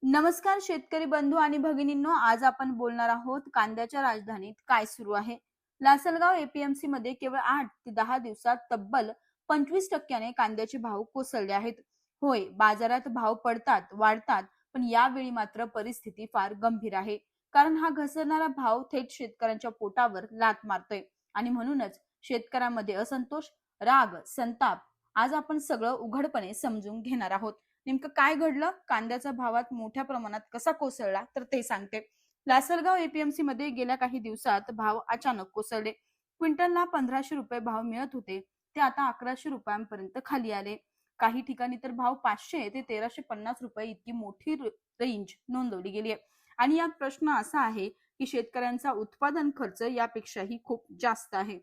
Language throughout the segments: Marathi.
नमस्कार शेतकरी बंधू आणि भगिनींनो, आज आपण बोलणार आहोत कांद्याच्या राजधानीत काय सुरू आहे. लासलगाव एपीएमसी मध्ये केवळ 8 ते 10 दिवसात तब्बल 25% कांद्याचे भाव कोसळले आहेत. होय, बाजारात भाव पडतात वाढतात, पण यावेळी मात्र परिस्थिती फार गंभीर आहे. कारण हा घसरणारा भाव थेट शेतकऱ्यांच्या पोटावर लाथ मारतोय आणि म्हणूनच शेतकऱ्यांमध्ये असंतोष, राग, संताप आज आपण सगळं उघडपणे समजून घेणार आहोत. नेमकं काय घडलं, कांद्याचा भावात मोठ्या प्रमाणात कसा कोसळला, तर ते सांगते. लासलगाव एपीएमसी मध्ये गेल्या काही दिवसात भाव अचानक कोसळले. क्विंटलला 1500 रुपये भाव मिळत होते, ते आता 1100 रुपयांपर्यंत खाली आले. काही ठिकाणी तर भाव 500 ते 1350 रुपये इतकी मोठी रेंज नोंदवली गेली आहे. आणि यात प्रश्न असा आहे की शेतकऱ्यांचा उत्पादन खर्च यापेक्षाही खूप जास्त आहे.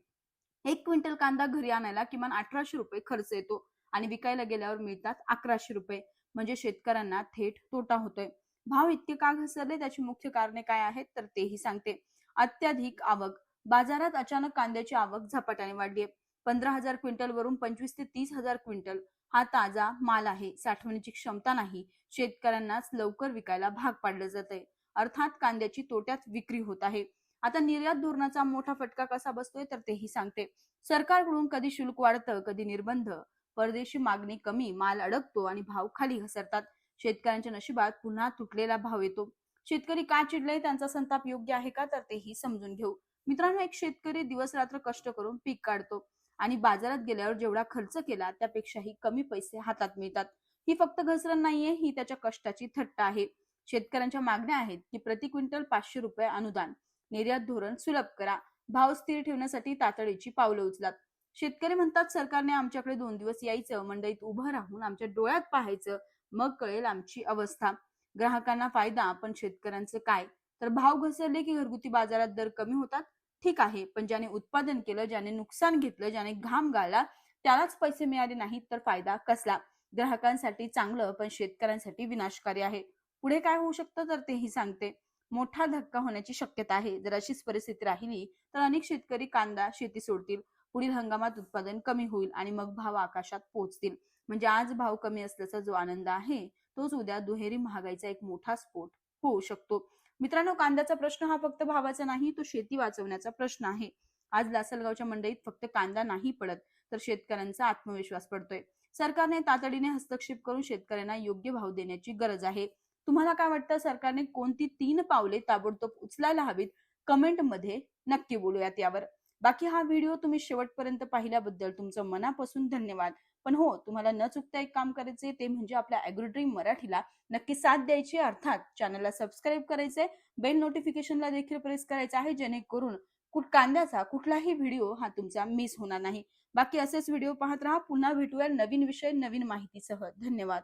1 क्विंटल कांदा घरी आणायला किमान 1800 रुपये खर्च येतो आणि विकायला गेल्यावर मिळतात 1100 रुपये. म्हणजे शेतकऱ्यांना थेट तोटा होतोय. भाव इतके का घसरले, त्याची मुख्य कारणे काय आहेत, तर तेही सांगते. अत्याधिक आवक. बाजारात अचानक कांद्याची आवक झपाट्याने वाढली आहे. 15,000 क्विंटल वरून 25 ते 30,000 क्विंटल हा ताजा माल आहे. साठवणीची क्षमता नाही. शेतकऱ्यांनाच लवकर विकायला भाग पाडलं जात आहे. अर्थात कांद्याची तोट्यात विक्री होत आहे. आता निर्यात धोरणाचा मोठा फटका कसा बसतोय, तर तेही सांगते. सरकारकडून कधी शुल्क वाढतं, कधी निर्बंध, परदेशी मागणी कमी, माल अडकतो आणि भाव खाली घसरतात. शेतकऱ्यांच्या नशिबात पुन्हा तुटलेला भाव येतो. शेतकरी का चिडले, त्यांचा संताप योग्य आहे का, तर तेही समजून घेऊ. मित्रांनो, एक शेतकरी दिवस रात्र कष्ट करून पीक काढतो आणि बाजारात गेल्यावर जेवढा खर्च केला त्यापेक्षाही कमी पैसे हातात मिळतात. ही फक्त घसरण नाहीये, ही त्याच्या कष्टाची थट्टा आहे. शेतकऱ्यांच्या मागण्या आहेत की प्रति क्विंटल 500 रुपये अनुदान, निर्यात धोरण सुलभ करा, भाव स्थिर ठेवण्यासाठी तातडीची पावलं उचलात. शेतकरी म्हणतात, सरकारने आमच्याकडे 2 दिवस यायचं, मंडईत उभं राहून आमच्या डोळ्यात पाहायचं, मग कळेल आमची अवस्था. ग्राहकांना फायदा, पण शेतकऱ्यांचे काय? तर भाव घसरले की घरगुती बाजारात दर कमी होतात, ठीक आहे, पण ज्याने उत्पादन केलं, ज्याने नुकसान घेतलं, ज्याने घाम गाळला, त्यालाच पैसे मिळाले नाहीत तर फायदा कसला? ग्राहकांसाठी चांगलं, पण शेतकऱ्यांसाठी विनाशकारी आहे. पुढे काय होऊ शकतं, तर तेही सांगते. मोठा धक्का होण्याची शक्यता आहे. जर अशीच परिस्थिती राहिली तर अनेक शेतकरी कांदा शेती सोडतील. पुढील हंगामात उत्पादन कमी होईल आणि मग भाव आकाशात पोहोचतील. म्हणजे आज भाव कमी असल्याचा जो आनंद आहे, तोच उद्या दुहेरी महागाईचा एक मोठा स्फोट होऊ शकतो. मित्रांनो, कांद्याचा प्रश्न हा फक्त भावाचा नाही, तो शेती वाचवण्याचा प्रश्न आहे. आज लासलगावच्या मंडईत फक्त कांदा नाही पडत, तर शेतकऱ्यांचा आत्मविश्वास पडतोय. सरकारने तातडीने हस्तक्षेप करून शेतकऱ्यांना योग्य भाव देण्याची गरज आहे. तुम्हाला काय वाटतं, सरकारने कोणती 3 पावले ताबडतोब उचलायला हवीत? कमेंटमध्ये नक्की बोलूयात यावर. बाकी हा व्हिडिओ तुम्ही शेवटपर्यंत पाहिल्याबद्दल तुमचं मनापासून धन्यवाद. पण हो, तुम्हाला न चुकता एक काम करायचे, ते म्हणजे आपल्या ॲग्रोड्रीम मराठीला नक्की साथ द्यायची, अर्थात चॅनलला सबस्क्राईब करायचंय, बेल नोटिफिकेशनला देखील प्रेस करायचं आहे, जेणेकरून कांद्याचा कुठलाही व्हिडिओ हा तुमचा मिस होणार नाही. बाकी असेच व्हिडिओ पाहत राहा. पुन्हा भेटूया नवीन विषय, नवीन माहितीसह. धन्यवाद.